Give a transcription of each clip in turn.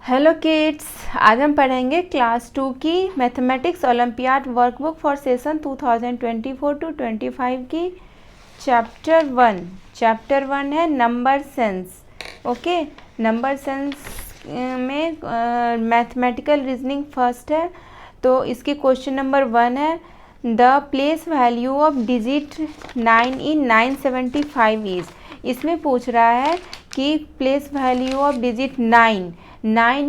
Hello kids, आज हम पढ़ेंगे क्लास 2 की mathematics olympiad workbook for session 2024 to 25 की चैप्टर वन है number sense. Okay, number sense में मैथमेटिकल रीजनिंग फर्स्ट है, तो इसकी क्वेश्चन नंबर 1 है the place value of digit 9 in 975 is. इसमें पूछ रहा है कि प्लेस वैल्यू ऑफ डिजिट 9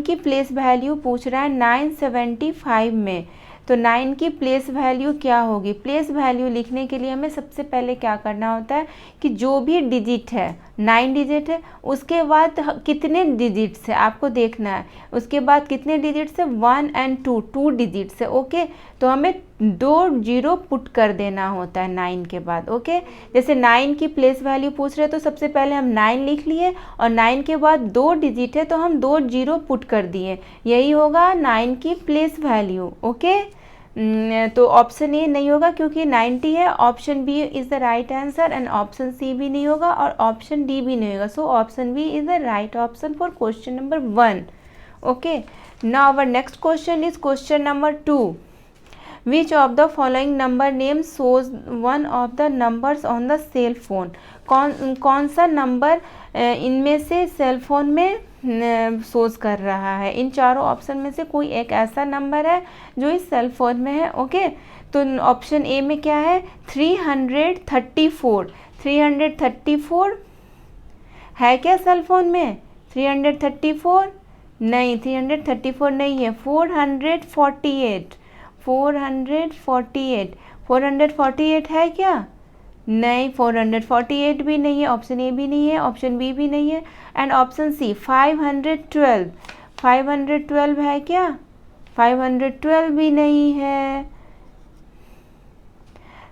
की प्लेस वैल्यू पूछ रहा है 975 में। तो 9 की प्लेस वैल्यू क्या होगी? प्लेस वैल्यू लिखने के लिए हमें सबसे पहले क्या करना होता है कि जो भी डिजिट है 9 डिजिट है, उसके बाद कितने डिजिट्स है आपको देखना है। उसके बाद कितने डिजिट्स है? 1 और 2 डिजिट्स है। ओके, तो हमें 2 जीरो पुट कर देना होता है 9 के बाद। ओके, जैसे 9 की प्लेस वैल्यू पूछ रहे हैं तो सबसे पहले हम 9 लिख लिए और 9 के बाद 2 डिजिट है तो हम 2 जीरो पुट कर दिए। यही होगा 9 की प्लेस वैल्यू। ओके, तो ऑप्शन ए नहीं होगा क्योंकि 90 है। Option B is the right answer and option C भी नहीं होगा और ऑप्शन डी भी नहीं होगा। So option B is the right option for question number 1। Okay, now our next question is question number 2। Which of the following number names shows one of the numbers on the cell phone? कौन सा number इनमें से cell phone में सोज कर रहा है? इन चारों option में से कोई एक ऐसा नंबर है जो इस सेल फोन में है। ओके, तो ऑप्शन ए में क्या है? 334। 334 है क्या सेल फोन में? 334 नहीं, 334 नहीं है। 448 448 है क्या? नहीं, 448 भी नहीं है। ऑप्शन ए भी नहीं है, ऑप्शन बी भी नहीं है एंड ऑप्शन सी 512 है क्या? 512 भी नहीं है।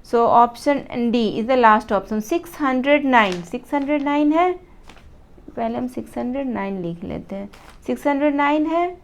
So option D is the last option. 609 है। पहले हम 609 लिख लेते हैं। 609 है,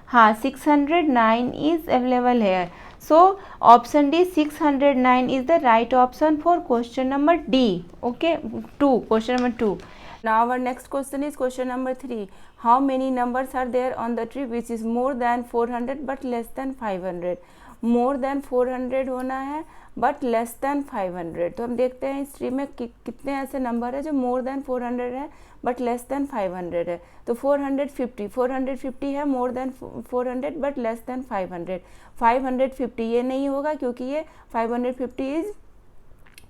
हाँ 609 इज अवेलेबल है। So option D 609 is the right option for question number D. Okay, question number 2। Now our next question is question number 3। How many numbers are there on the tree which is more than 400 but less than 500? More than 400 होना है but less than 500। तो हम देखते हैं इस tree में कितने ऐसे नंबर है जो मोर देन 400 है बट लेस देन 500 है। तो 450 है, more than 400 but less than 500। 550 ये नहीं होगा क्योंकि ये 550 इज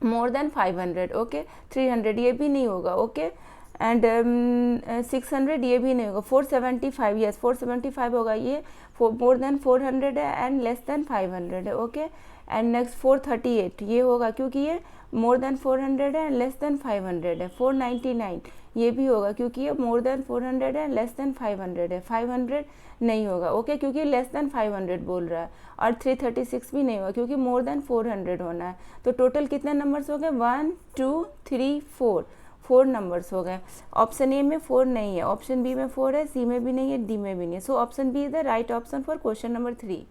मोर देन 500। ओके, 300 ये भी नहीं होगा। ओके, एंड 600 ये भी नहीं होगा। 475 यस 475 होगा। ये मोर देन 400 है एंड लेस देन 500 है। ओके, एंड नेक्स्ट 438 ये होगा क्योंकि ये मोर देन 400 है लेस देन 500 है। 499 ये भी होगा क्योंकि ये मोर देन 400 है लेस देन 500 है। 500 नहीं होगा। ओके, क्योंकि लेस देन 500 बोल रहा है। और 336 भी नहीं होगा क्योंकि मोर देन 400 होना है। तो टोटल कितने नंबर्स हो गए? 1 2 3 4 नंबर्स हो गए। ऑप्शन ए में 4 नहीं है, ऑप्शन बी में 4 है, सी में भी नहीं है, डी में भी नहीं है। So option B is the right option for question number 3।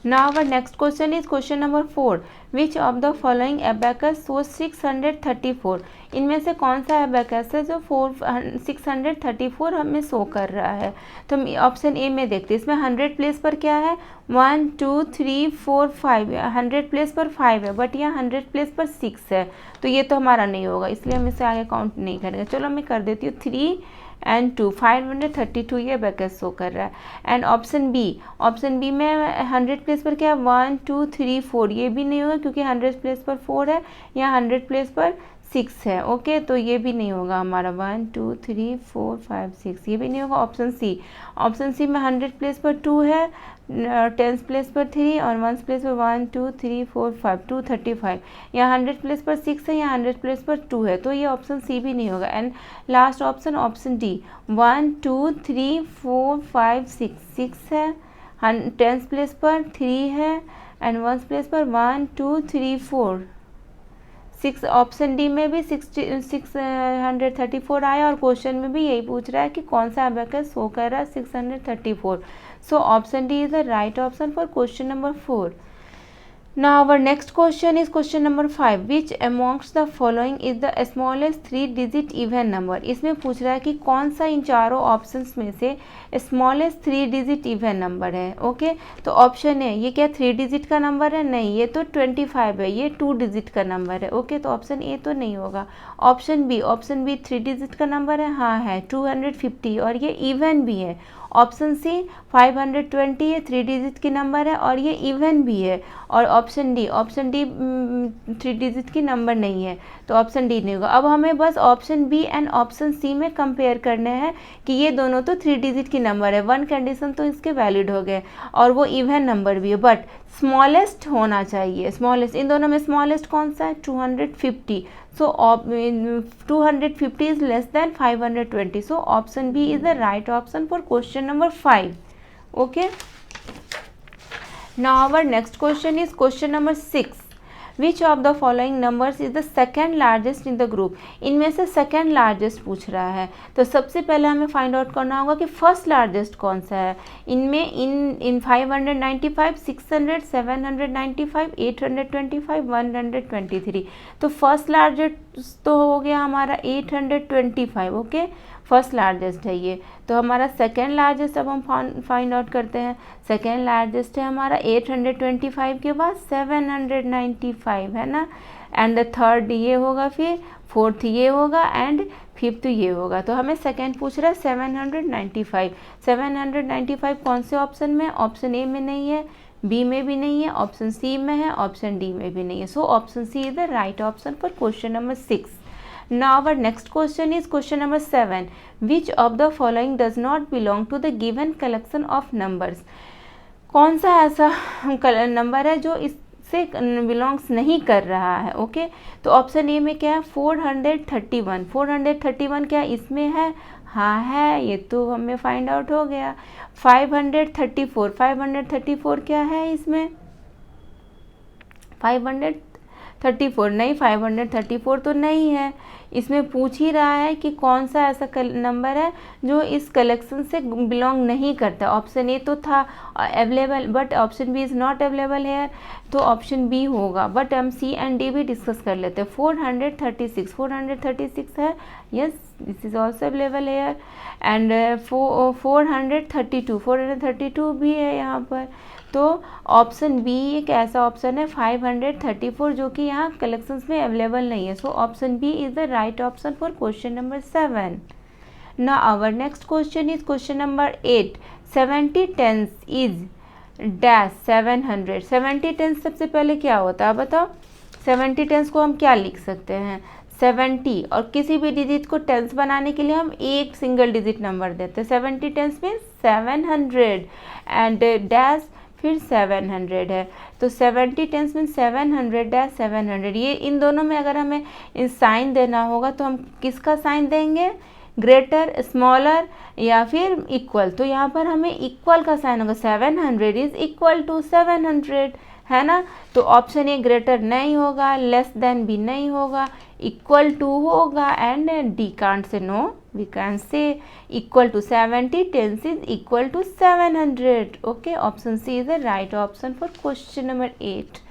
Now our next question is question number 4. Which of the following abacus shows 634? इनमें से कौन सा abacus है जो 634 हमें शो कर रहा है? तो हम ऑप्शन ए में देखते हैं। इसमें 100 प्लेस पर क्या है? 1 2 3 4 5। 100 प्लेस पर 5 है बट यहाँ 100 प्लेस पर 6 है, तो ये तो हमारा नहीं होगा, इसलिए हम इसे आगे काउंट नहीं करेंगे। चलो मैं कर देती हूँ 3 एंड 2। 532 ये बैकस शो कर रहा है। एंड ऑप्शन बी में 100 प्लेस पर क्या है? 1 2 3 4 ये भी नहीं होगा क्योंकि 100 प्लेस पर 4 है, यहाँ 100 प्लेस पर 6 है। ओके, तो ये भी नहीं होगा हमारा। 1 2 3 4 5 6 ये भी नहीं होगा। ऑप्शन सी में 100 प्लेस पर 2 है, 10 प्लेस पर 3 और 1 प्लेस पर 1 2 3 4 5 235। यहाँ 100 प्लेस पर 6 है, यहाँ 100 प्लेस पर 2 है, तो ये ऑप्शन सी भी नहीं होगा। And last option option D 1 2 3 4 5 6 है, 10 प्लेस पर 3 है एंड 1 प्लेस पर 1 2 3 4 6। ऑप्शन डी में भी 634 आया और क्वेश्चन में भी यही पूछ रहा है कि कौन सा अबैकस शो कर रहा है 634। सो option D is the right option for question number 4। Now our next question is question number 5. Which amongst the following is the smallest 3-digit even number? इसमें पूछ रहा है कि कौन सा इन चारों ऑप्शंस में से स्मॉलेस्ट 3-digit इवन नंबर है. ओके, तो ऑप्शन है ये क्या 3 डिजिट का नंबर है? नहीं, ये तो 25 है, ये 2 डिजिट का नंबर है. ओके, तो ऑप्शन ए तो नहीं होगा. ऑप्शन बी 3 डिजिट का नंबर है, हाँ है 250 और ये इवन भी है. ऑप्शन सी 520 ये 3 डिजिट की नंबर है और ये इवन भी है. और ऑप्शन डी 3 डिजिट की नंबर नहीं है, तो ऑप्शन डी नहीं होगा. अब हमें बस option B and option C में कंपेयर करने हैं कि ये दोनों तो 3 डिजिट की नंबर है. वन कंडीशन तो इसके वैलिड हो गए और वो इवन नंबर भी है, बट स्मॉलेस्ट होना चाहिए. स्मॉलेस्ट इन दोनों में स्मॉलेस्ट कौन सा है? 250. So 250 is less than 520. So option B is the right option for question number 5. Okay. Now our next question is question number 6. Which of the following numbers is the second largest in the group? इनमें से second largest पूछ रहा है, तो सबसे पहले हमें find out करना होगा कि फर्स्ट लार्जेस्ट कौन सा है. इनमें इन 595, 600, 795, 825, 123. तो फर्स्ट लार्जेस्ट तो हो गया हमारा 825. ओके, फर्स्ट लार्जेस्ट है ये. तो हमारा सेकेंड लार्जेस्ट अब हम फाइंड आउट करते हैं. सेकेंड लार्जेस्ट है हमारा 825 के बाद 795 है ना, एंड द थर्ड ये होगा, फिर फोर्थ ये होगा एंड फिफ्थ ये होगा. तो हमें सेकेंड पूछ रहा है 795. 795 कौन से ऑप्शन में? ऑप्शन ए में नहीं है, बी में भी नहीं है, ऑप्शन सी में है, ऑप्शन डी में भी नहीं है. So option C is the right option for question number 6. Now our next question is question number 7. Which of the following does not belong to the given collection of numbers? कौन सा ऐसा number है जो इससे belongs नहीं कर रहा है? ओके, तो ऑप्शन ए में क्या है? 431. 431 क्या इसमें है? हाँ है, ये तो हमें फाइंड आउट हो गया. 534. 534 क्या है इसमें? 534 नहीं, 534 तो नहीं है. इसमें पूछ ही रहा है कि कौन सा ऐसा नंबर है जो इस कलेक्शन से बिलोंग नहीं करता. ऑप्शन ए तो था available, but option B is not available है, तो ऑप्शन बी होगा. बट हम सी एंड डी भी डिस्कस कर लेते हैं. 436. 436 है, yes, this is also available here. And 432. 432 भी है यहाँ पर. तो ऑप्शन बी एक ऐसा ऑप्शन है 534 जो कि यहाँ कलेक्शंस में अवेलेबल नहीं है. So option B is the right option for question number 7. Now our next question is question number 8. 70 tens is dash 700. 70 tens सबसे पहले क्या होता है बताओ? 70 टेंस को हम क्या लिख सकते हैं? 70 और किसी भी डिजिट को टेंस बनाने के लिए हम एक सिंगल डिजिट नंबर देते हैं. 70 टेंस में 700 एंड डैश फिर 700 है. तो 70 टेंस में 700 डैश 700. ये इन दोनों में अगर हमें साइन देना होगा तो हम किसका साइन देंगे? ग्रेटर, स्मॉलर या फिर इक्वल. तो यहाँ पर हमें इक्वल का साइन होगा. 700 इज इक्वल टू 700 है ना. तो ऑप्शन ए ग्रेटर नहीं होगा, लेस देन भी नहीं होगा, इक्वल टू होगा and D can't say no, we can say equal to. 70 tens is equal to 700. Okay, option C is the right option for question number 8.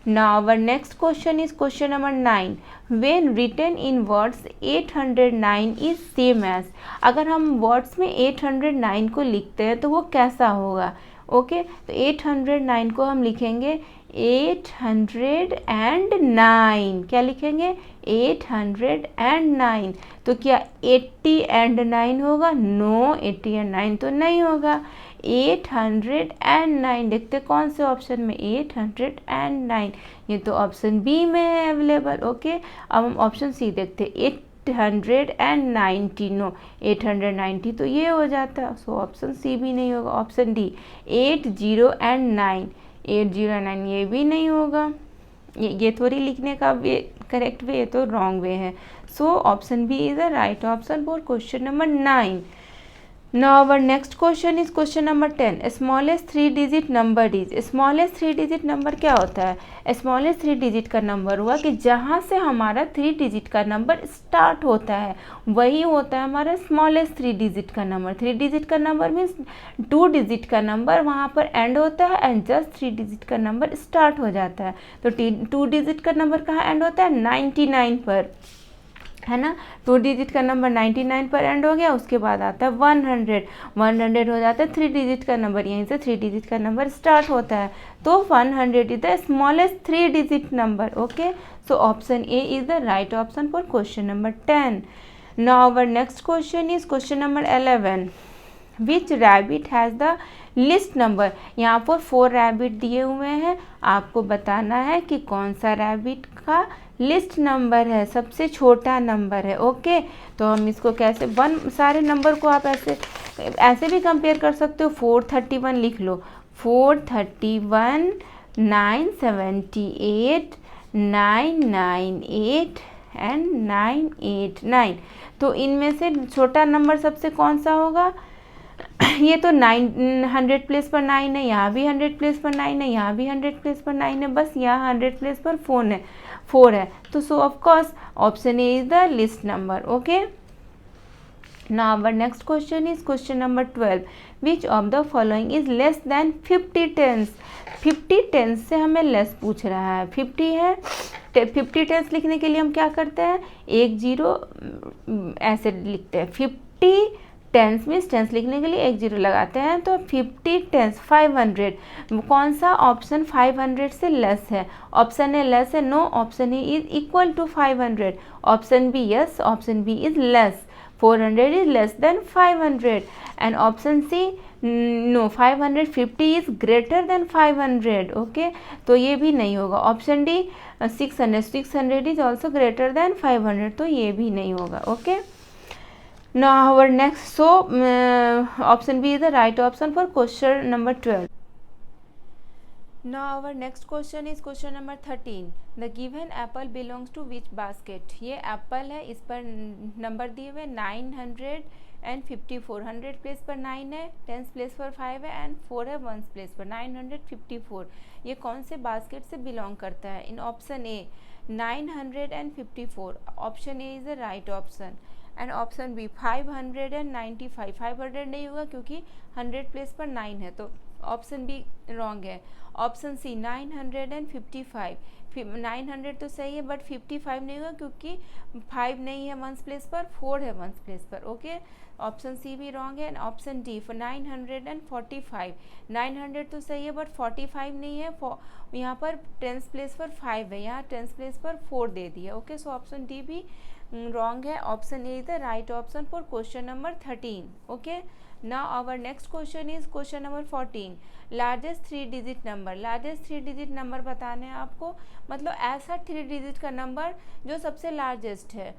Now our next question is question number 9. When written in words 809 is same as. अगर हम words में 809 को लिखते हैं तो वो कैसा होगा? ओके, तो 809 को हम लिखेंगे 809. क्या लिखेंगे? 809. तो क्या 80 एंड 9 होगा? नो, 80 एंड 9 तो नहीं होगा. 809 देखते कौन से ऑप्शन में? 809. ये तो ऑप्शन बी में है अवेलेबल. ओके, अब हम ऑप्शन सी देखते. 890. नो, 890 तो ये हो जाता. सो ऑप्शन सी भी नहीं होगा. Option D 809. 809 ये भी नहीं होगा. ये थोड़ी लिखने का वे करेक्ट वे, तो रॉन्ग वे है. So option B is the right option for question number 9. Now our next question is question number 10. Smallest 3 digit number is. Smallest 3 digit number क्या होता है? Smallest 3 digit का number हुआ कि जहाँ से हमारा 3 digit का नंबर स्टार्ट होता है वही होता है हमारा स्मॉलेस्ट 3 digit का नंबर. 3 digit का नंबर मीन्स 2 digit का नंबर वहाँ पर एंड होता है एंड जस्ट 3 digit का नंबर स्टार्ट हो जाता है. तो 2 digit का नंबर कहाँ एंड होता है? 99 पर, है ना. 2 डिजिट का नंबर 99 पर एंड हो गया, उसके बाद आता है 100. 100 हो जाता है 3 डिजिट का नंबर, यहीं से 3 डिजिट का नंबर स्टार्ट होता है. तो 100 is the smallest 3 digit number. Okay, so option A is the right option for question number 10. Now our next question is question number 11. Which rabbit has the least number. यहाँ पर 4 rabbit दिए हुए हैं, आपको बताना है कि कौन सा रैबिट का लिस्ट नंबर है, सबसे छोटा नंबर है. ओके, तो हम इसको कैसे सारे नंबर को आप ऐसे भी कंपेयर कर सकते हो. 431 लिख लो. 431, 978, 998 एंड 989. तो इनमें से छोटा नंबर सबसे कौन सा होगा? ये तो 100 प्लेस पर 9 है, यहाँ भी 100 प्लेस पर 9 है, यहाँ भी 100 प्लेस पर 9 है, बस यहाँ 100 प्लेस पर 4 है. तो so of course option A is the least number. Okay, now our next question is question number 12. Which of the following is less than 50 tens. 50 tens से हमें लेस पूछ रहा है. 50 है, 50 टेंस लिखने के लिए हम क्या करते हैं? 1 0 ऐसे लिखते हैं. 50 टेंस मीन्स टेंस लिखने के लिए 1 0 लगाते हैं. तो 50 टेंस 500. कौन सा ऑप्शन 500 से लेस है? ऑप्शन ए लेस है, no. Option A is equal to 500. Option B yes. Option B is less. 400 is less than 500 and option C no. 550 is greater than 500. Okay, तो ये भी नहीं होगा. Option D 600 is also greater than 500, तो ये भी नहीं होगा. Okay, now our next, so option B is the right option for question number 12. Now our next question is question number 13. The given apple belongs to which basket. ये Apple है, इस पर number दिए हुए 954. 100 प्लेस पर 9 है, 10 place पर 5 है एंड 4 है 1 प्लेस पर. 954 ये कौन से बास्केट से बिलोंग करता है? In option A 954. Option A is the right option. And option B 595. 500 नहीं होगा क्योंकि 100 प्लेस पर 9 है, तो ऑप्शन बी रॉन्ग है. Option C 955. 900 तो सही है बट 55 नहीं होगा क्योंकि 5 नहीं है 1 प्लेस पर, 4 है 1 प्लेस पर. ओके, ऑप्शन सी भी रॉन्ग है. And option D 945. 900 तो सही है बट 45 नहीं है, यहाँ पर 10 प्लेस पर 5 है, यहाँ 10 प्लेस पर 4 दे दिया. ओके, सो ऑप्शन डी भी wrong है. Option A is the right option for question number 13. Okay, now our next question is question number 14. Largest 3 digit number. Largest 3 digit number बताने हैं आपको, मतलब ऐसा 3 डिजिट का नंबर जो सबसे लार्जेस्ट है.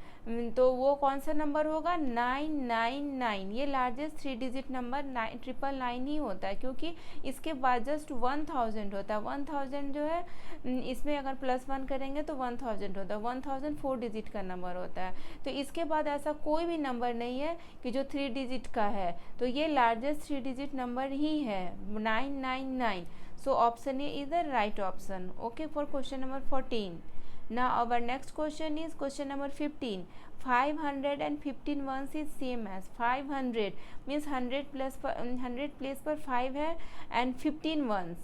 तो वो कौन सा नंबर होगा? 999. ये लार्जेस्ट 3 डिजिट नंबर 999 ही होता है क्योंकि इसके बाद जस्ट 1000 होता है. 1000 जो है इसमें अगर +1 करेंगे तो 1000 होता है. 1000 4 डिजिट का नंबर होता है. तो इसके बाद ऐसा कोई भी नंबर नहीं है कि जो 3 डिजिट का है, तो ये लार्जेस्ट 3 डिजिट नंबर ही है 999. So option A is the right option. Okay, for question number 14. Now our next question is question number 15. 515 ones is same as 500 means 100 place पर 5 है and 15 ones.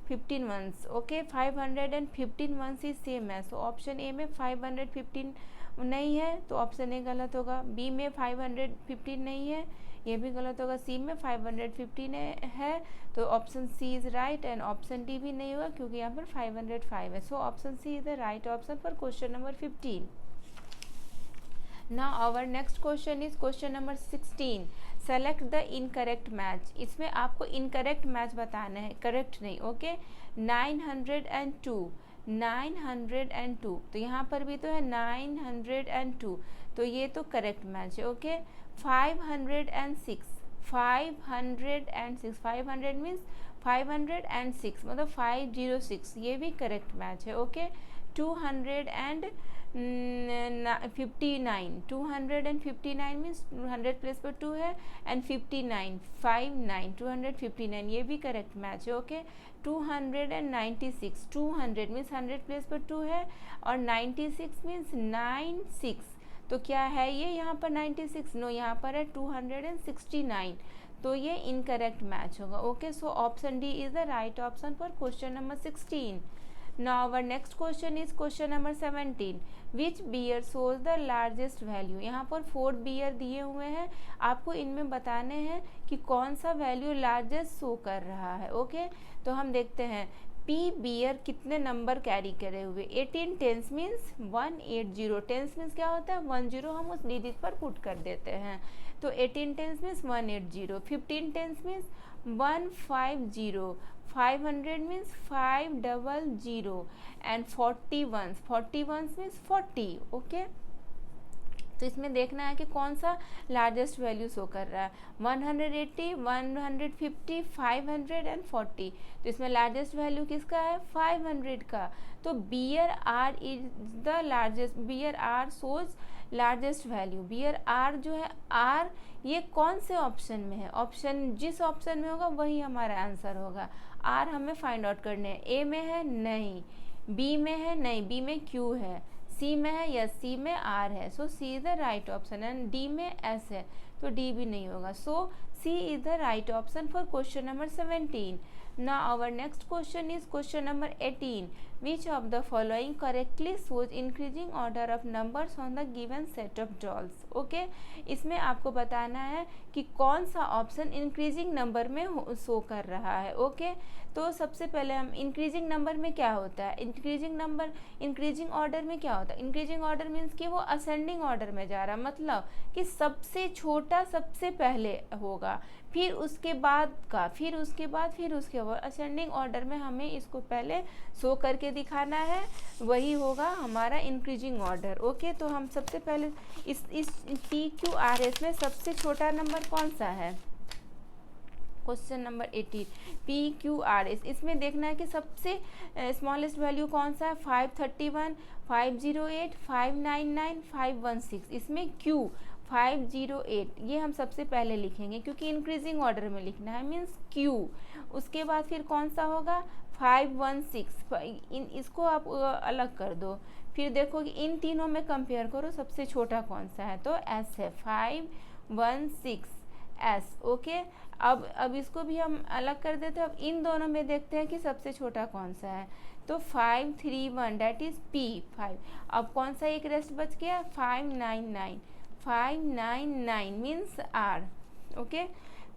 15 ones. Okay, 515 ones is same as. So option A में 515 नहीं है तो option A गलत होगा. B में 515 नहीं है, ये भी गलत होगा. सी में 515 है तो option C is right. And option D भी नहीं होगा क्योंकि यहाँ पर 505 है. So option C is the right option for question number 15. Now our next question is question number 16. Select the incorrect match. इसमें आपको इनकरेक्ट मैच बताना है, करेक्ट नहीं. ओके, 902. 902 तो यहाँ पर भी तो है 902, तो ये तो करेक्ट मैच है. ओके, 506. 506. 500 मीन्स 506 मतलब 506, ये भी करेक्ट मैच है. ओके, 209. 59, 259 मीन्स 100 प्लेस पर 2 है, एंड 59, 59, 259, ये भी करेक्ट मैच है। ओके 296, 200 मीन्स 100 प्लेस पर 2 है, और 96 मीन्स 96, तो क्या है ये यहाँ पर 96? नो, यहाँ पर है 269, तो ये इनकरेक्ट मैच होगा। Okay, so option D is the right option for question number 16। Now our next question is question number 17. Which beer shows the largest value? यहाँ पर 4 beer दिए हुए हैं, आपको इनमें बताने हैं कि कौन सा वैल्यू लार्जेस्ट शो कर रहा है। ओके, तो हम देखते हैं पी बियर कितने नंबर कैरी करे हुए। 18 टेंस मीन्स 180, टेंस मीन्स क्या होता है 10, हम उस डिजिट पर पुट कर देते हैं, तो 18 tens means 180, 15 tens means 150, 500 means 500, and 41 means 40। Okay, तो इसमें देखना है कि कौन सा लार्जेस्ट वैल्यू शो कर रहा है, 180, 150, 500 एंड 40। तो इसमें लार्जेस्ट वैल्यू किसका है 500 का, तो bear R is the largest, bear R shows largest value. Bear R जो है आर, ये कौन से ऑप्शन में है, ऑप्शन जिस ऑप्शन में होगा वही हमारा आंसर होगा। आर हमें फाइंड आउट करने हैं, ए में है नहीं, बी में है नहीं, बी में क्यू है, सी में है यस, सी में आर है, so C is the right option, and D में एस है तो डी भी नहीं होगा, so C is the right option for question number 17। Now our next question is question number 18. Which of the following correctly shows increasing order of numbers on the given set of dolls? Okay, इसमें आपको बताना है कि कौन सा option increasing number में show कर रहा है। ओके, तो सबसे पहले हम इंक्रीजिंग नंबर में क्या होता है, इंक्रीजिंग ऑर्डर में क्या होता है, इंक्रीजिंग ऑर्डर मीन्स कि वो असेंडिंग ऑर्डर में जा रहा है, मतलब कि सबसे छोटा सबसे पहले होगा, फिर उसके बाद का, फिर उसके बाद असेंडिंग ऑर्डर में हमें इसको पहले शो करके दिखाना है, वही होगा हमारा इंक्रीजिंग ऑर्डर। ओके, तो हम सबसे पहले इस PQRS में सबसे छोटा नंबर कौन सा है, क्वेश्चन नंबर 18 PQRS, इसमें देखना है कि सबसे स्मॉलेस्ट वैल्यू कौन सा है, 531, 508, 599, 516, इसमें Q 508 ये हम सबसे पहले लिखेंगे क्योंकि इंक्रीजिंग ऑर्डर में लिखना है, मीन्स Q। उसके बाद फिर कौन सा होगा 516, इसको आप अलग कर दो, फिर देखो कि इन तीनों में कंपेयर करो सबसे छोटा कौन सा है, तो S है 516S। ओके, अब इसको भी हम अलग कर देते हैं, अब इन दोनों में देखते हैं कि सबसे छोटा कौन सा है, तो 531 डेट इज P5। अब कौन सा एक रेस्ट बच गया 599 मीन्स R। ओके,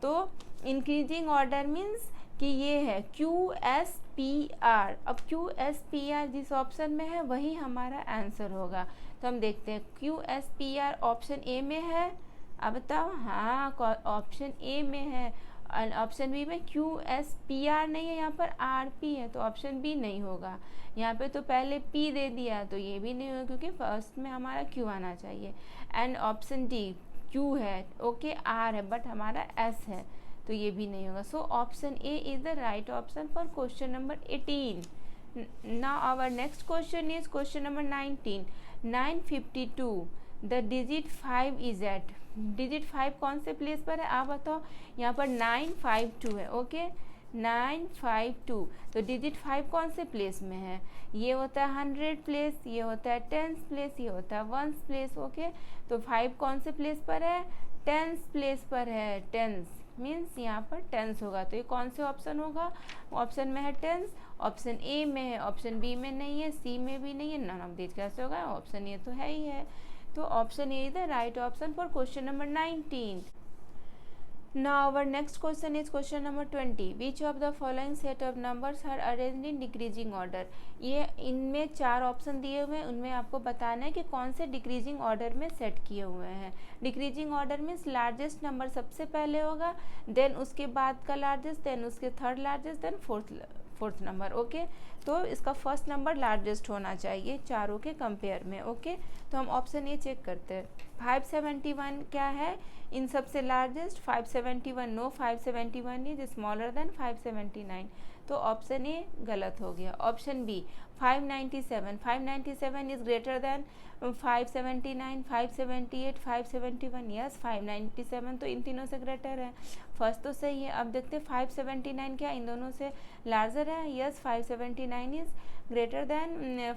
तो इंक्रीजिंग ऑर्डर मीन्स कि ये है QSPR। अब QSPR जिस ऑप्शन में है वही हमारा आंसर होगा, तो हम देखते हैं QSPR ऑप्शन ए में है, अब बताओ, हाँ ऑप्शन ए में है, ऑप्शन बी में QSPR नहीं है, यहाँ पर RP है, तो ऑप्शन बी नहीं होगा। यहाँ पे तो पहले P दे दिया तो ये भी नहीं होगा क्योंकि फर्स्ट में हमारा Q आना चाहिए, एंड ऑप्शन डी Q है, ओके R है बट हमारा S है, तो ये भी नहीं होगा, so option A is the right option for question number 18। Now our next question is question number 19। 952 the digit 5 is eight, digit 5 कौन से प्लेस पर है आप बताओ, यहाँ पर 952 है। ओके 952, तो डिजिट 5 कौन से प्लेस में है, ये होता है 100 प्लेस, ये होता है 10th प्लेस, ये होता है 1st प्लेस। ओके, तो 5 कौन से प्लेस पर है 10th प्लेस पर है, 10th मीन्स यहाँ पर 10th होगा, तो ये कौन से ऑप्शन होगा, ऑप्शन में है 10th, ऑप्शन ए में है, ऑप्शन बी में नहीं है, सी में भी नहीं है, नन ऑफ दिस कैसे होगा, ऑप्शन ए तो है ही है, तो option A is the right option for question number 19। Now our next question is question number 20. Which of the following set of numbers are arranged in decreasing order? ये इनमें 4 option दिए हुए हैं, उनमें आपको बताना है कि कौन से डिक्रीजिंग ऑर्डर में सेट किए हुए हैं। Decreasing order means largest number सबसे पहले होगा, देन उसके बाद का लार्जेस्ट, देन उसके third largest, then fourth number. Okay, तो इसका फर्स्ट नंबर लार्जेस्ट होना चाहिए चारों के कंपेयर में। ओके, तो हम ऑप्शन ए चेक करते हैं। 571 क्या है इन सबसे largest? 571 no, 571 is smaller than 579, तो ऑप्शन ए गलत हो गया। Option B 597, 597 is greater than 579, 578, 571, yes 597 तो इन तीनों से ग्रेटर है, फर्स्ट तो सही है। अब देखते 579 क्या इन दोनों से लार्जर है? Yes 579 is greater then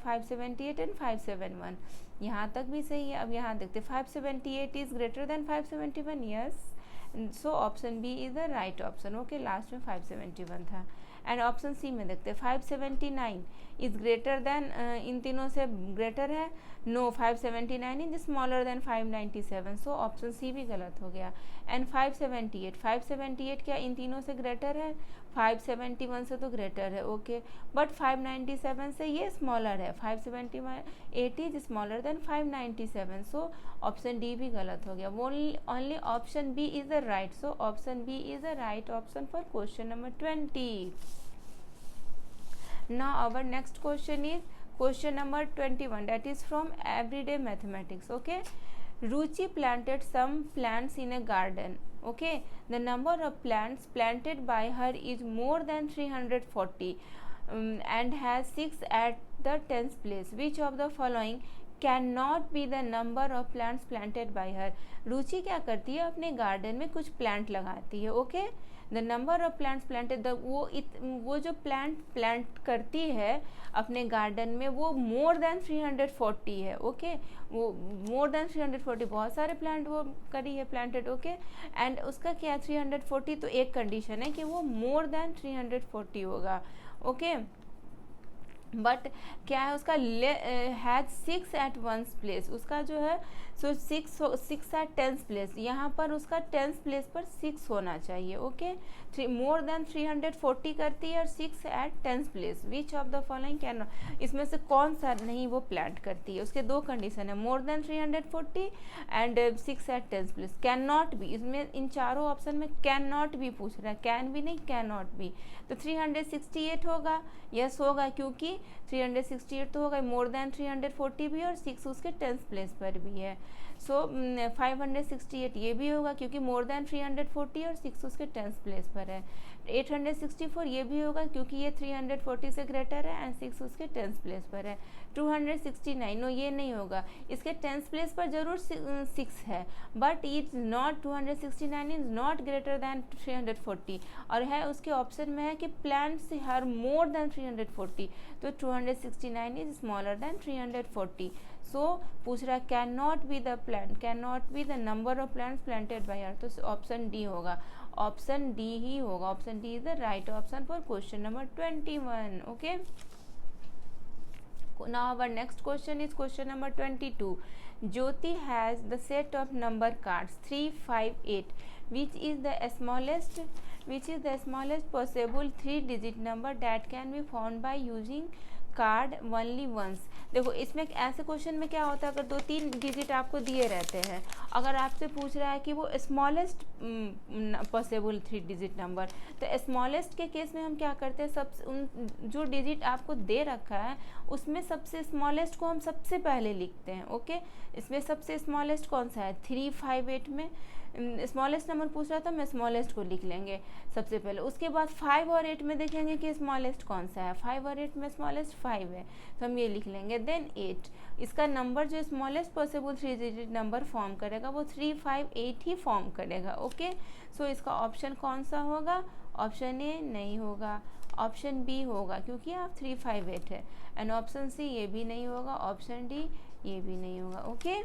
578 and 571, यहाँ तक भी सही है। अब यहाँ देखते 578 is greater than 571, yes, so option B is the right option. Okay, last में 571 था। एंड ऑप्शन सी में देखते 579 इज ग्रेटर देन, इन तीनों से ग्रेटर है? No, 579 is smaller than 597, so option C भी गलत हो गया। एंड 578, 578 क्या इन तीनों से ग्रेटर है? 571 से तो ग्रेटर है, ओके, बट 597 से ये स्मॉलर है, 578 is smaller than 597, so option D भी गलत हो गया। Only option B is the right, so option B is the right option for question number 20. Now our next question is question number 21, that is from everyday mathematics. Okay, Ruchi planted some plants in a garden. Okay, the number of plants planted by her is more than 340 and has 6 at the 10th place. Which of the following can be the number of plants planted by her? Ruchi क्या करती है, अपने garden में कुछ plant लगाती है। Okay, the number of plants planted, वो जो प्लांट करती है अपने गार्डन में वो मोर देन 340 है। ओके, वो मोर देन 340, बहुत सारे प्लांट वो करी है प्लांटेड। ओके, एंड उसका क्या 340, तो एक कंडीशन है कि वो मोर देन 340 होगा। ओके, बट क्या है उसका हैज 6 एट 1 प्लेस, उसका जो है सो 6 एट 10th प्लेस, यहाँ पर उसका 10th प्लेस पर 6 होना चाहिए। ओके, मोर देन 340 करती है और 6 at 10th place. Which of the following can not, इसमें से कौन सा नहीं वो प्लांट करती है? उसके दो कंडीशन है, more than 340 and 6 at 10th place. Can not be, इसमें इन चारों ऑप्शन में कैन नॉट बी पूछ रहा है, कैन भी नहीं कैन नॉट बी, तो 368 होगा, यस होगा, क्योंकि 368 तो होगा, मोर देन 340 भी और 6 उसके 10th प्लेस पर भी है। सो 568 ये भी होगा क्योंकि मोर देन 340 और 6 उसके 10th प्लेस पर है। 864 ये भी होगा क्योंकि ये 340 से ग्रेटर है एंड 6 उसके 10th प्लेस पर है। 269 नो, ये नहीं होगा, इसके 10th प्लेस पर जरूर 6 है, but is not 269 is not greater than 340, और है उसके ऑप्शन में है कि प्लांट्स हर मोर देन 340, तो 269 इज स्मॉलर देन 340। सो पूछ रहा can not be the plant, can not B the number of plants planted by हर, तो ऑप्शन डी होगा, ऑप्शन डी ही होगा, option D is the right option for question number 21. Okay, now our next question is question number 22. Jyoti has the set of number cards 3, 5, 8. Which is the smallest possible 3-digit number that can be found by using card only once? देखो इसमें ऐसे question में क्या होता है, अगर 2-3 digit आपको दिए रहते हैं, अगर आपसे पूछ रहा है कि वो स्मॉलेस्ट पॉसिबल 3 डिजिट नंबर, तो स्मॉलेस्ट के केस में हम क्या करते हैं, जो डिजिट आपको दे रखा है उसमें सबसे स्मॉलेस्ट को हम सबसे पहले लिखते हैं। ओके, इसमें सबसे स्मॉलेस्ट कौन सा है? 3, 5, 8 में स्मॉलेस्ट नंबर पूछ रहा था, मैं स्मॉलेस्ट को लिख लेंगे सबसे पहले। उसके बाद 5 और 8 में देखेंगे कि स्मॉलेस्ट कौन सा है, 5 और 8 में स्मॉलेस्ट 5 है, तो हम ये लिख लेंगे। देन 8, इसका नंबर जो smallest possible 3 digit number form करेगा वो 3, 5, 8 ही फॉर्म करेगा। ओके, सो इसका ऑप्शन कौन सा होगा? ऑप्शन ए नहीं होगा, ऑप्शन बी होगा क्योंकि आप 3, 5, 8 है, एंड ऑप्शन सी ये भी नहीं होगा, ऑप्शन डी ये भी नहीं होगा। Okay,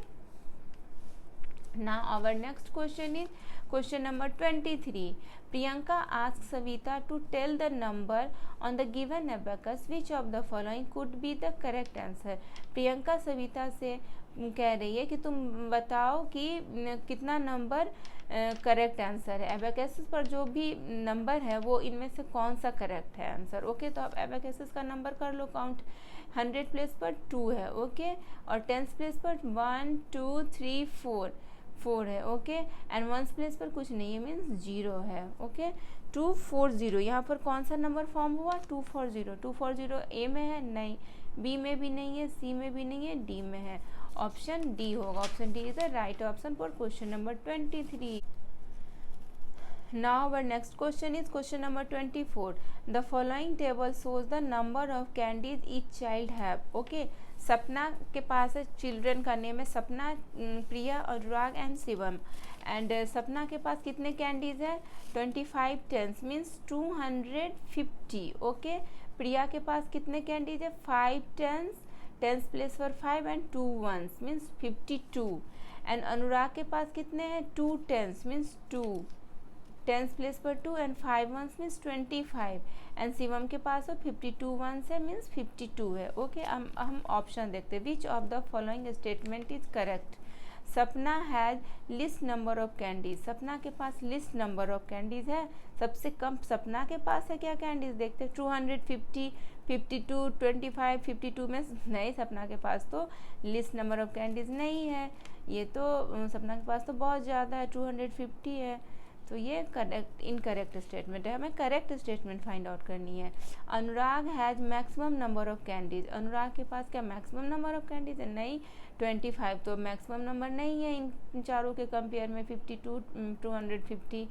now our next question is question number 23. Priyanka asked Savita to tell the number on the given abacus. Which of the following could be the correct answer? Priyanka Savita से कह रही है कि तुम बताओ कि कितना नंबर करेक्ट आंसर है। एबेकस पर जो भी नंबर है वो इनमें से कौन सा करेक्ट है आंसर। ओके, तो आप एबेकस का नंबर कर लो काउंट। 100 प्लेस पर 2 है, ओके, और 10th प्लेस पर 1, 2, 3, 4 है। ओके, एंड 1st प्लेस पर कुछ नहीं है, मीन्स 0 है। ओके, 240 यहाँ पर कौन सा नंबर फॉर्म हुआ? 240 ए में है नहीं, बी में भी नहीं है, सी में भी नहीं है, डी में है, ऑप्शन डी होगा। Option D is the right option for question number 23। Now our next question is question number 24. The following table shows the number of candies each child have. Okay, सपना के पास है, children का name है सपना, प्रिया, अनुराग and Shivam. And सपना के पास कितने कैंडीज है? 25 टेंस मीन्स 250। ओके, प्रिया के पास कितने कैंडीज है? 5 tens, tens place for 5 and 2 ones means 52। And Anurag के पास कितने हैं? 2 टेंस मीन्स 2, टेंस प्लेस पर 2 and 5 ones means 25। And Shivam के पास 52 वंस है मीन्स 52 है। ओके, हम ऑप्शन देखते हैं। Which of the following statement is correct? Sapna has least number of candies. Sapna के पास लिस्ट नंबर ऑफ कैंडीज है, सबसे कम सपना के पास है क्या कैंडीज? देखते हैं। 250, 52, 25, 52 में नहीं, सपना के पास तो लिस्ट नंबर ऑफ कैंडीज नहीं है। ये तो सपना के पास तो बहुत ज़्यादा है, 250 है। तो ये करेक्ट इनकरेक्ट स्टेटमेंट है, हमें करेक्ट स्टेटमेंट फाइंड आउट करनी है। Anurag has maximum number of candies. Anurag के पास क्या मैक्सिमम नंबर ऑफ कैंडीज है? नहीं, 25 तो मैक्सिमम नंबर नहीं है इन चारों के कंपेयर में। 52, 250,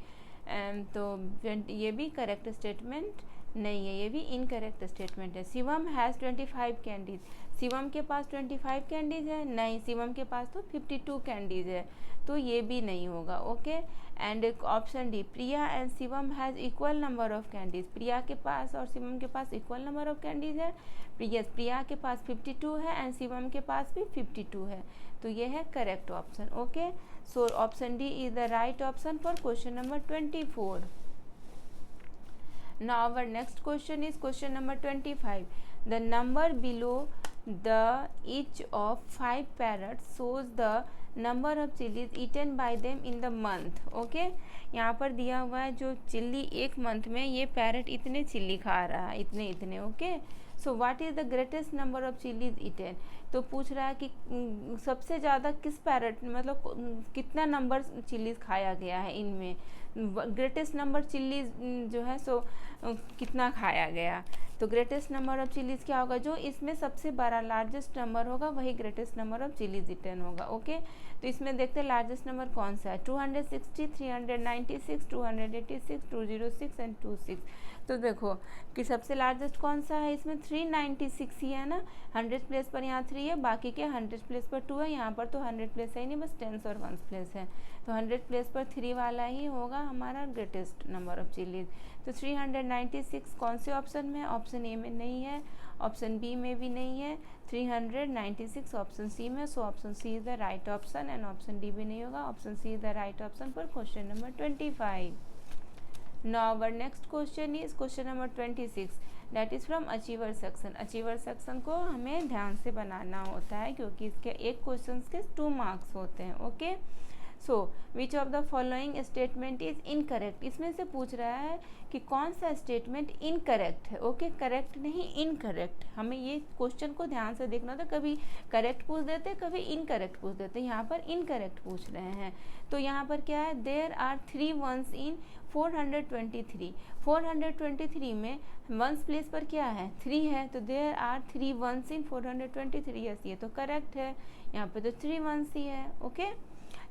तो ये भी करेक्ट स्टेटमेंट नहीं है, ये भी इनकरेक्ट स्टेटमेंट है। Shivam has 25 candies. शिवम के पास 25 कैंडीज है? नहीं, शिवम के पास तो 52 कैंडीज है, तो ये भी नहीं होगा। Okay, and option D, Priya and Shivam has equal number of candies. Priya के पास और शिवम के पास इक्वल नंबर ऑफ कैंडीज है। प्रिया के पास 52 है एंड शिवम के पास भी 52 है, तो ये है correct option. Okay, so option D is the right option for question number 24। Now our next question is question number 25. The number below the each of 5 parrots shows the number of chilies eaten by them in the month. Okay, यहाँ पर दिया हुआ है जो chilli एक month में ये parrot इतने चिल्ली खा रहा है, इतने इतने। Okay, so what is the greatest number of chillies eaten? तो पूछ रहा है कि सबसे ज़्यादा किस पैरट, मतलब कितना नंबर चिलीज खाया गया है इनमें, ग्रेटेस्ट नंबर चिलीज जो है सो कितना खाया गया। तो ग्रेटेस्ट नंबर ऑफ चिलीज क्या होगा? जो इसमें सबसे बड़ा लार्जेस्ट नंबर होगा वही greatest number of chillies eaten होगा। ओके, तो इसमें देखते हैं लार्जेस्ट नंबर कौन सा है। 260, 396, 286, 206 एंड 26। तो देखो कि सबसे लार्जेस्ट कौन सा है इसमें? 396 ही है ना। 100 प्लेस पर यहाँ 3 है, बाकी के 100 प्लेस पर 2 है। यहाँ पर तो 100 प्लेस है ही नहीं, बस 10 और 1 प्लेस है, तो 100 प्लेस पर 3 वाला ही होगा हमारा ग्रेटेस्ट नंबर ऑफ चिलीज। तो 396 कौन से ऑप्शन में? ऑप्शन ए में नहीं है, ऑप्शन बी में भी नहीं है, 396 ऑप्शन सी में। So option C is the right option and option D भी नहीं होगा। Option C is the right option for question number 25। Now our next question is question number 26, that is from achiever section. achiever section को हमें ध्यान से बनाना होता है क्योंकि इसके एक क्वेश्चन के 2 मार्क्स होते हैं। Okay, so which of the following statement is incorrect? इसमें से पूछ रहा है कि कौन सा स्टेटमेंट इनकरेक्ट है। ओके, करेक्ट नहीं, इनकरेक्ट। हमें ये क्वेश्चन को ध्यान से देखना था, कभी करेक्ट पूछ देते, कभी इनकरेक्ट पूछ देते। यहाँ पर इनकरेक्ट पूछ रहे हैं, तो यहाँ पर क्या है? There are 3 ones in 423। 423 में वंस प्लेस पर क्या है? 3 है, तो there are 3 ones in 423। Yes, ये तो करेक्ट है, यहाँ पे तो 3 वंस ही है। Okay,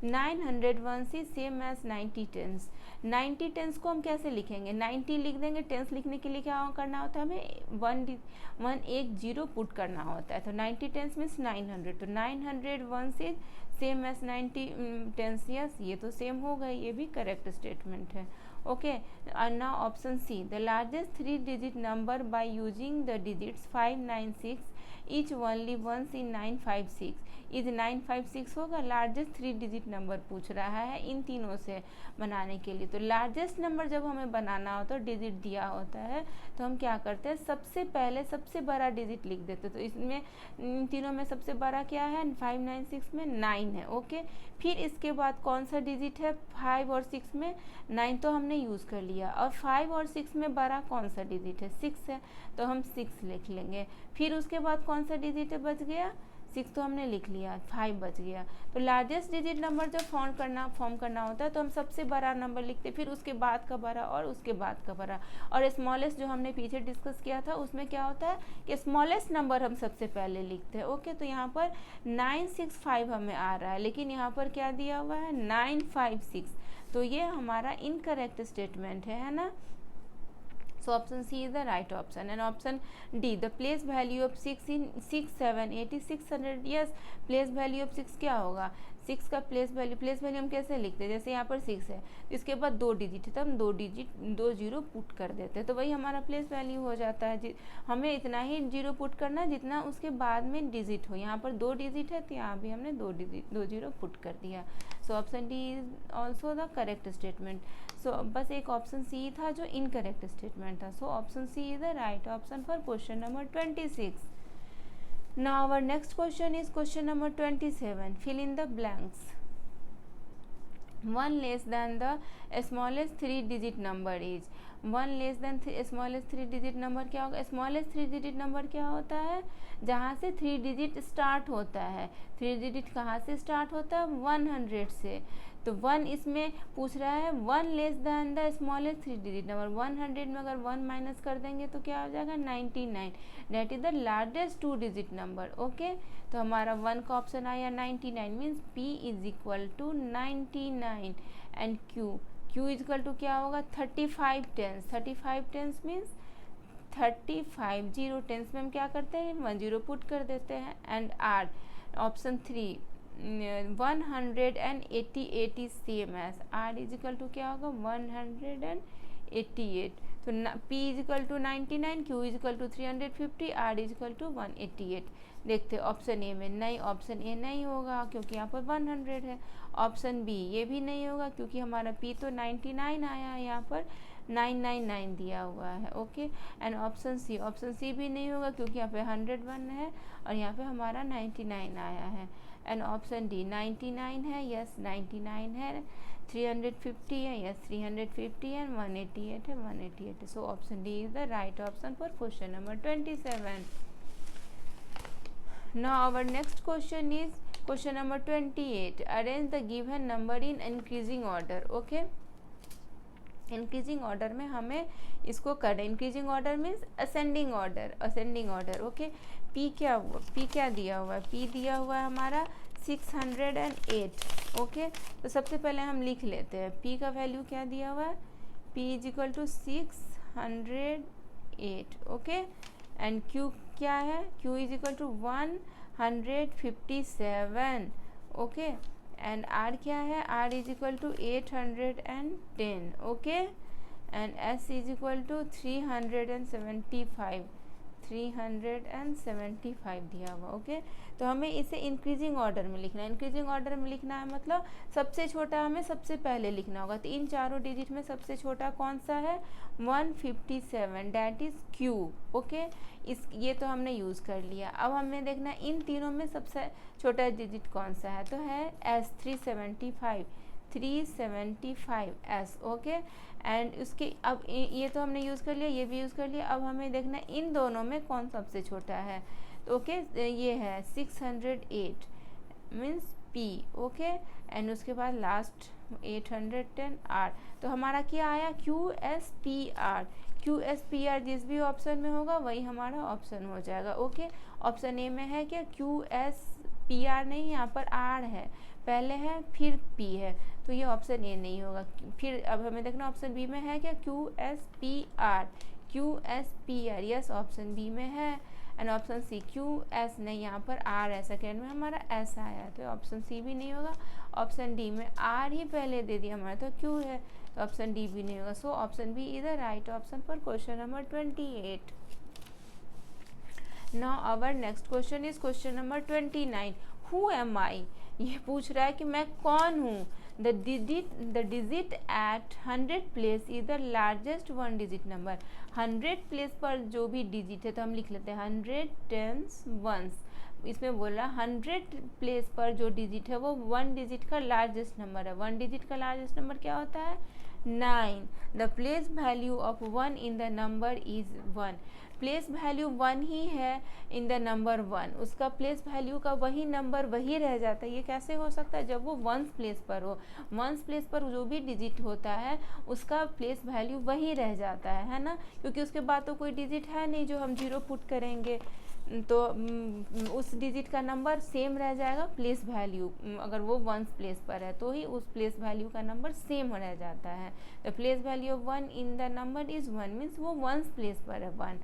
900 ones is same as 90 tens. 90 tens को हम कैसे लिखेंगे? 90 लिख देंगे, टेंस लिखने के लिए क्या करना होता है? हमें 110 पुट करना होता है। तो 90 टेंस मीन्स 900, तो 900 ones is same as 90 tens. Yes, ये तो सेम हो गई, ये भी करेक्ट स्टेटमेंट है। Okay, now option C, the largest 3 digit number by using the digits 5, 9, 6 each only once in 956 is 956 होगा। लार्जेस्ट 3 डिजिट नंबर पूछ रहा है इन तीनों से बनाने के लिए। तो लार्जेस्ट नंबर जब हमें बनाना होता है, डिजिट दिया होता है, तो हम क्या करते हैं? सबसे पहले सबसे बड़ा डिजिट लिख देते। तो इसमें इन तीनों में सबसे बड़ा क्या है? 5, 9, 6 में 9 है। ओके, फिर इसके बाद कौन सा डिजिट है? 5 और 6 में 9 तो हमने यूज़ कर लिया, और 5 और 6 में बड़ा कौन सा डिजिट है? 6 है, तो हम 6 लिख लेंगे। फिर उसके बाद कौन सा डिजिट है बच गया? 6 तो हमने लिख लिया, 5 बच गया। तो लार्जेस्ट डिजिट नंबर जब फॉर्म करना होता है तो हम सबसे बड़ा नंबर लिखते, फिर उसके बाद का बड़ा और उसके बाद का बड़ा। और स्मॉलेस्ट जो हमने पीछे डिस्कस किया था उसमें क्या होता है कि स्मॉलेस्ट नंबर हम सबसे पहले लिखते हैं। ओके, तो यहाँ पर 965 हमें आ रहा है, लेकिन यहाँ पर क्या दिया हुआ है 956, तो ये हमारा इनकरेक्ट स्टेटमेंट है ना। So option C is the right option. And option D, the place value of 6 in 6, 7, 80, 600. Yes, place value of 6 क्या होगा, 6 का प्लेस वैल्यू हम कैसे लिखते हैं, जैसे यहाँ पर 6 है तो इसके बाद 2 डिजिट है तो हम 2 जीरो पुट कर देते हैं, तो वही हमारा प्लेस वैल्यू हो जाता है। हमें इतना ही जीरो पुट करना है जितना उसके बाद में डिजिट हो। यहाँ पर 2 डिजिट है तो यहाँ भी हमने 2 जीरो पुट कर दिया। So option D is also the correct statement. So बस एक ऑप्शन सी था जो इनकरेक्ट स्टेटमेंट था। So option C is the right option for question number 26। Now our next question is question number 27. Fill in the blanks. 1 less than the smallest 3 digit number is 1 less than smallest 3 digit number क्या होगा, smallest 3 digit number क्या होता है, जहाँ से 3 digit start होता है। 3 digit कहाँ से स्टार्ट होता है, 100 से। तो 1 इसमें पूछ रहा है 1 less than the smallest 3 digit number. 100 में अगर 1 माइनस कर देंगे तो क्या हो जाएगा 99, that is the largest 2 digit number. Okay, तो हमारा 1 का ऑप्शन आया 99, means P is equal to 99 एंड Q इज इक्वल टू क्या होगा 35 tens. 35 tens means 35 zero tens में हम क्या करते हैं 1 जीरो पुट कर देते हैं। And R option 3 188 is same as R is equal to क्या होगा 188। तो P is equal to 99, Q is equal to 350, R is equal to 188। देखते ऑप्शन ए में नहीं, ऑप्शन ए नहीं होगा क्योंकि यहाँ पर 100 है। ऑप्शन बी ये भी नहीं होगा क्योंकि हमारा P तो 99 आया है, यहाँ पर 999 दिया हुआ है। ओके, एंड ऑप्शन सी भी नहीं होगा क्योंकि यहाँ पे 101 है और यहाँ पे हमारा 99 आया है। एंड ऑप्शन डी 99 है, यस 99 है। 350 है, यस 350 है। 188 है, 188 है। So option D is the right option for question number 27। Now our next question is question number 28. Arrange the given number in increasing order. Okay, increasing order में हमें इसको करें। Increasing order means ascending order. Okay, P क्या दिया हुआ है, P दिया हुआ है हमारा 608। ओके, तो सबसे पहले हम लिख लेते हैं P का वैल्यू क्या दिया हुआ है, P is equal to 608। Okay, and Q क्या है, Q is equal to 157। Okay, and R क्या है, R is equal to 810। Okay, and S is equal to 375 दिया हुआ। ओके, तो हमें इसे इंक्रीजिंग ऑर्डर में लिखना है। इंक्रीजिंग ऑर्डर में लिखना है मतलब सबसे छोटा हमें सबसे पहले लिखना होगा। तो इन चारों डिजिट में सबसे छोटा कौन सा है 157, दैट इज Q। ओके, ये तो हमने यूज़ कर लिया। अब हमें देखना है इन तीनों में सबसे छोटा डिजिट कौन सा है, तो है S 375S। ओके, एंड उसके अब ये तो हमने यूज़ कर लिया, ये भी यूज़ कर लिया। अब हमें देखना है इन दोनों में कौन सबसे छोटा है, तो ओके ये है 608 मीन्स P। ओके, एंड उसके बाद लास्ट 810 R। तो हमारा क्या आया QSPR जिस भी ऑप्शन में होगा वही हमारा ऑप्शन हो जाएगा। ओके, ऑप्शन ए में है क्या QSPR नहीं, यहाँ पर R है, पहले है फिर P है, तो ये ऑप्शन ए नहीं होगा। फिर अब हमें देखना ऑप्शन बी में है क्या QSPR, यस ऑप्शन बी में है। एंड ऑप्शन सी QS नहीं, यहाँ पर R है, सेकेंड में हमारा S आया, तो ऑप्शन सी भी नहीं होगा। ऑप्शन डी में R ही पहले दे दिया हमारा तो Q है, तो ऑप्शन डी भी नहीं होगा। So option B is the right option for question number 28। Now our next question is question number 29। Who am I, ये पूछ रहा है कि मैं कौन हूँ। The digit at 100 place is the largest 1 digit number. 100 place पर जो भी डिजिट है तो हम लिख लेते हैं 100 टेंस वंस। इसमें बोला 100 प्लेस पर जो डिजिट है वो 1 डिजिट का लार्जेस्ट नंबर है। 1 डिजिट का लार्जेस्ट नंबर क्या होता है 9. The place value of 1 in the number is 1. Place value 1 ही है इन द नंबर 1, उसका प्लेस वैल्यू का वही नंबर वही रह जाता है। ये कैसे हो सकता है? जब वो वंस प्लेस पर हो, वंस प्लेस पर जो भी डिजिट होता है उसका प्लेस वैल्यू वही रह जाता है ना, क्योंकि उसके बाद तो कोई डिजिट है नहीं जो हम 0 पुट करेंगे, तो उस डिजिट का नंबर सेम रह जाएगा। प्लेस वैल्यू अगर वो वंस प्लेस पर है तो ही उस प्लेस वैल्यू का नंबर सेम रह जाता है। The place value of 1 in the number is 1 means वो वंस प्लेस पर है 1।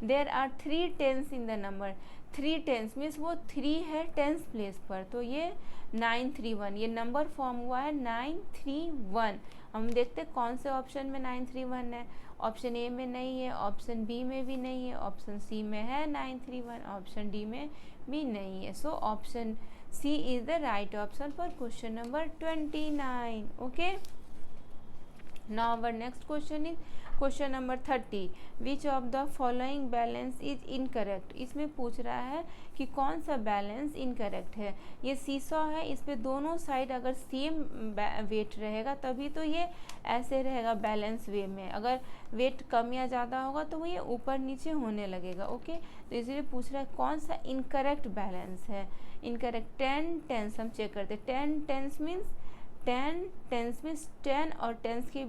There are 3 tens in the number, 3 tens means वो 3 है टेंस प्लेस पर, तो ये 931, ये नंबर फॉर्म हुआ है 931। हम देखते कौन से ऑप्शन में 931 है। ऑप्शन ए में नहीं है, ऑप्शन बी में भी नहीं है, ऑप्शन सी में है 931, ऑप्शन डी में भी नहीं है। So option C is the right option for question number 29। Okay, now our next question is question number 30। Which of the following balance is incorrect. इसमें पूछ रहा है कि कौन सा बैलेंस इनकरेक्ट है। ये सीसॉ है, इस पे दोनों साइड अगर सेम वेट रहेगा तभी तो ये ऐसे रहेगा बैलेंस वे में, अगर वेट कम या ज़्यादा होगा तो वो ये ऊपर नीचे होने लगेगा। ओके, तो इसलिए पूछ रहा है कौन सा इनकरेक्ट बैलेंस है। इनकरेक्ट 10 टेंस हम चेक करते हैं। 10 टेंस मीन्स 10 टेंस मीन्स 10 और टेंस के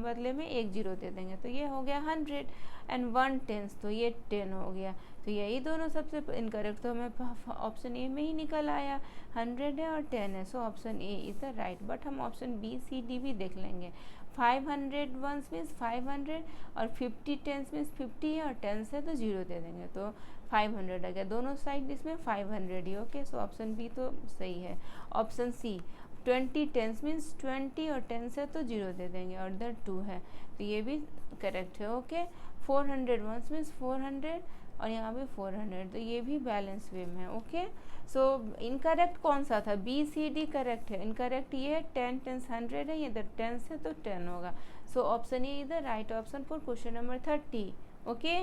बदले में एक जीरो दे देंगे तो ये हो गया 100 एंड 1 टेंस तो ये 10 हो गया। तो यही दोनों सबसे इनकरेक्ट, तो हमें ऑप्शन ए में ही निकल आया 100 है और 10 है। So option A is the right, but हम ऑप्शन बी सी डी भी देख लेंगे। 500 वंस मीन्स 500 और 50 टेंस मीन्स 50 है और टेंस है तो जीरो दे देंगे तो 500 आ गया। दोनों साइड इसमें 500 ही। ओके, सो ऑप्शन बी तो सही है। ऑप्शन सी 20 टेंस मीन्स 20 और टेंस है तो जीरो दे देंगे और इधर 2 है तो ये भी करेक्ट है। ओके, 400 वंस मीन्स 400 और यहाँ पे 400 तो ये भी बैलेंस वे में है। ओके, सो इनकरेक्ट कौन सा था? बी सी डी करेक्ट है। इनकरेक्ट ये है 10 टेंस 100 है, ये इधर टेंस है तो 10 होगा। So option A is the right option for question number 30। Okay.